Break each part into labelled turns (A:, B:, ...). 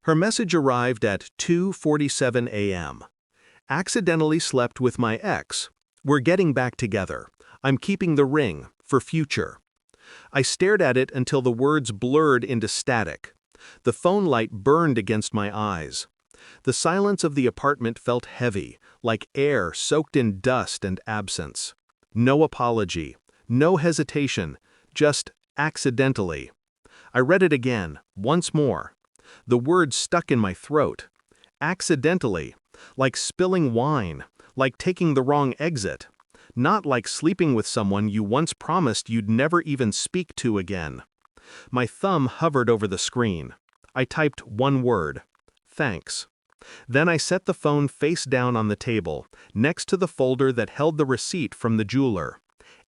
A: Her message arrived at 2:47 a.m. Accidentally slept with my ex. We're getting back together. I'm keeping the ring, for future. I stared at it until the words blurred into static. The phone light burned against my eyes. The silence of the apartment felt heavy, like air soaked in dust and absence. No apology, no hesitation, just accidentally. I read it again, once more. The words stuck in my throat. Accidentally, like spilling wine, like taking the wrong exit. Not like sleeping with someone you once promised you'd never even speak to again. My thumb hovered over the screen. I typed one word, thanks. Then I set the phone face down on the table, next to the folder that held the receipt from the jeweler.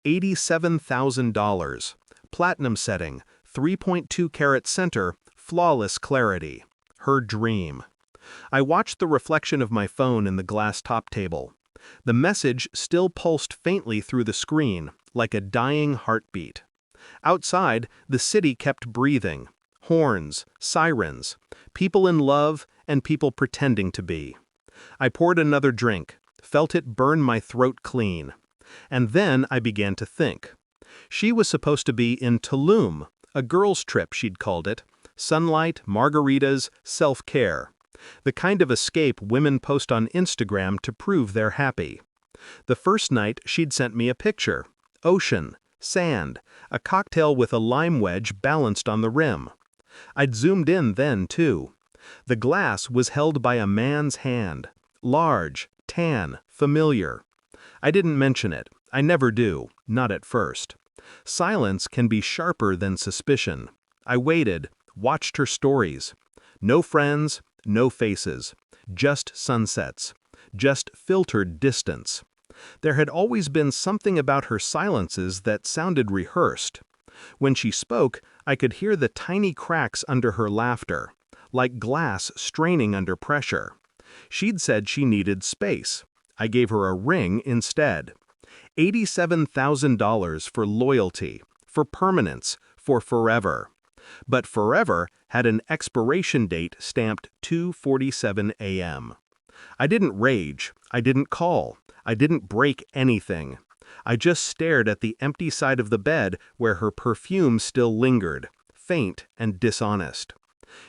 A: $87,000. Platinum setting, 3.2 carat center, flawless clarity. Her dream. I watched the reflection of my phone in the glass top table. The message still pulsed faintly through the screen, like a dying heartbeat. Outside, the city kept breathing. Horns, sirens, people in love, and people pretending to be. I poured another drink, felt it burn my throat clean. And then I began to think. She was supposed to be in Tulum, a girls' trip she'd called it. Sunlight, margaritas, self-care. The kind of escape women post on Instagram to prove they're happy. The first night she'd sent me a picture. Ocean, sand, a cocktail with a lime wedge balanced on the rim. I'd zoomed in then, too. The glass was held by a man's hand. Large, tan, familiar. I didn't mention it. I never do, not at first. Silence can be sharper than suspicion. I waited, watched her stories. No friends, no faces. Just sunsets. Just filtered distance. There had always been something about her silences that sounded rehearsed. When she spoke, I could hear the tiny cracks under her laughter, like glass straining under pressure. She'd said she needed space. I gave her a ring instead. $87,000 for loyalty, for permanence, for forever. But forever had an expiration date stamped 2:47 a.m. I didn't rage, I didn't call, I didn't break anything. I just stared at the empty side of the bed where her perfume still lingered, faint and dishonest.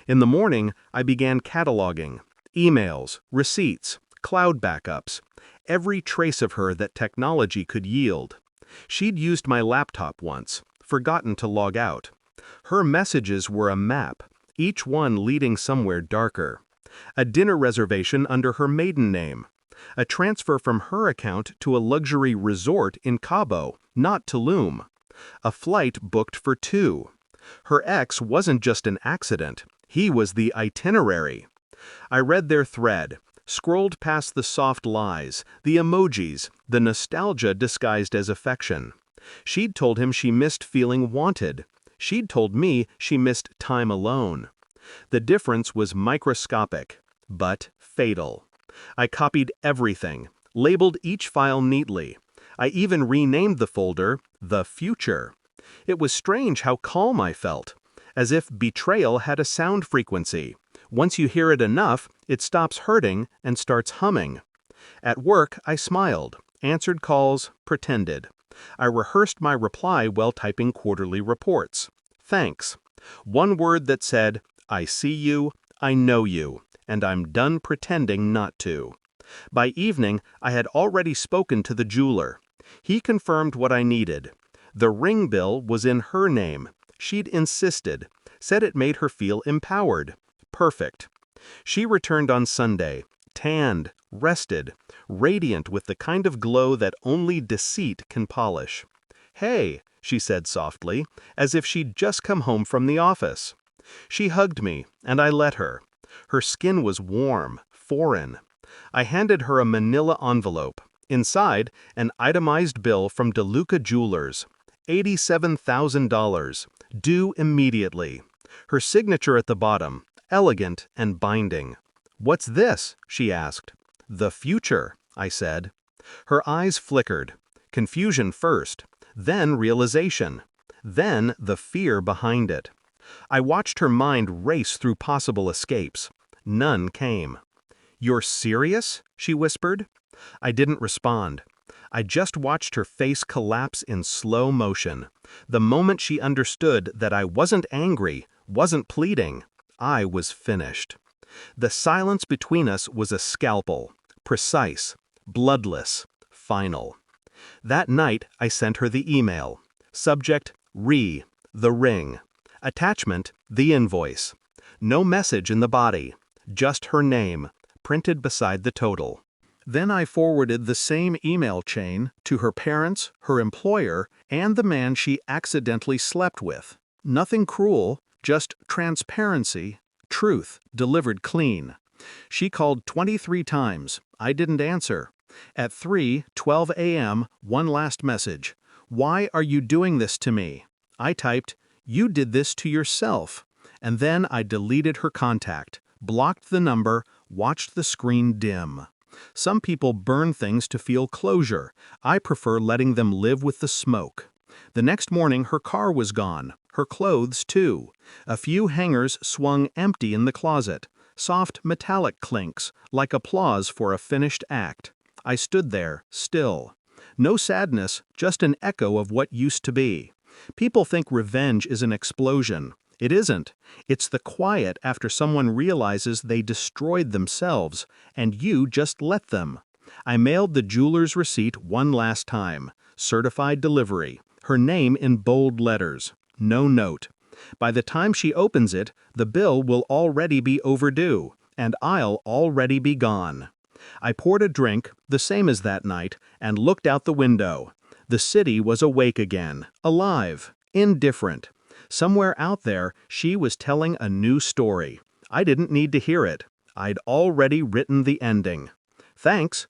A: In the morning, I began cataloging. Emails, receipts, cloud backups. Every trace of her that technology could yield. She'd used my laptop once, forgotten to log out. Her messages were a map, each one leading somewhere darker. A dinner reservation under her maiden name. A transfer from her account to a luxury resort in Cabo, not Tulum. A flight booked for two. Her ex wasn't just an accident, he was the itinerary. I read their thread, scrolled past the soft lies, the emojis, the nostalgia disguised as affection. She'd told him she missed feeling wanted. She'd told me she missed time alone. The difference was microscopic, but fatal. I copied everything, labeled each file neatly. I even renamed the folder The Future. It was strange how calm I felt, as if betrayal had a sound frequency. Once you hear it enough, it stops hurting and starts humming. At work, I smiled, answered calls, pretended. I rehearsed my reply while typing quarterly reports. Thanks. One word that said, I see you, I know you, and I'm done pretending not to. By evening, I had already spoken to the jeweler. He confirmed what I needed. The ring bill was in her name. She'd insisted, said it made her feel empowered. Perfect. She returned on Sunday, tanned, rested, radiant with the kind of glow that only deceit can polish. Hey, she said softly, as if she'd just come home from the office. She hugged me, and I let her. Her skin was warm, foreign. I handed her a manila envelope. Inside, an itemized bill from DeLuca Jewelers. $87,000. Due immediately. Her signature at the bottom, elegant and binding. What's this? She asked. The future, I said. Her eyes flickered. Confusion first, then realization, then the fear behind it. I watched her mind race through possible escapes. None came. "You're serious?" she whispered. I didn't respond. I just watched her face collapse in slow motion. The moment she understood that I wasn't angry, wasn't pleading, I was finished. The silence between us was a scalpel, precise, bloodless, final. That night, I sent her the email. Subject, the ring. Attachment, the invoice. No message in the body, just her name, printed beside the total. Then I forwarded the same email chain to her parents, her employer, and the man she accidentally slept with. Nothing cruel, just transparency, truth, delivered clean. She called 23 times. I didn't answer. At 3:12 a.m., one last message. "Why are you doing this to me?" I typed, "You did this to yourself." And then I deleted her contact, blocked the number, watched the screen dim. Some people burn things to feel closure. I prefer letting them live with the smoke. The next morning her car was gone, her clothes too. A few hangers swung empty in the closet, soft metallic clinks, like applause for a finished act. I stood there, still. No sadness, just an echo of what used to be. People think revenge is an explosion. It isn't. It's the quiet after someone realizes they destroyed themselves, and you just let them. I mailed the jeweler's receipt one last time. Certified delivery. Her name in bold letters. No note. By the time she opens it, the bill will already be overdue, and I'll already be gone. I poured a drink, the same as that night, and looked out the window. The city was awake again, alive, indifferent. Somewhere out there, she was telling a new story. I didn't need to hear it. I'd already written the ending. "Thanks,"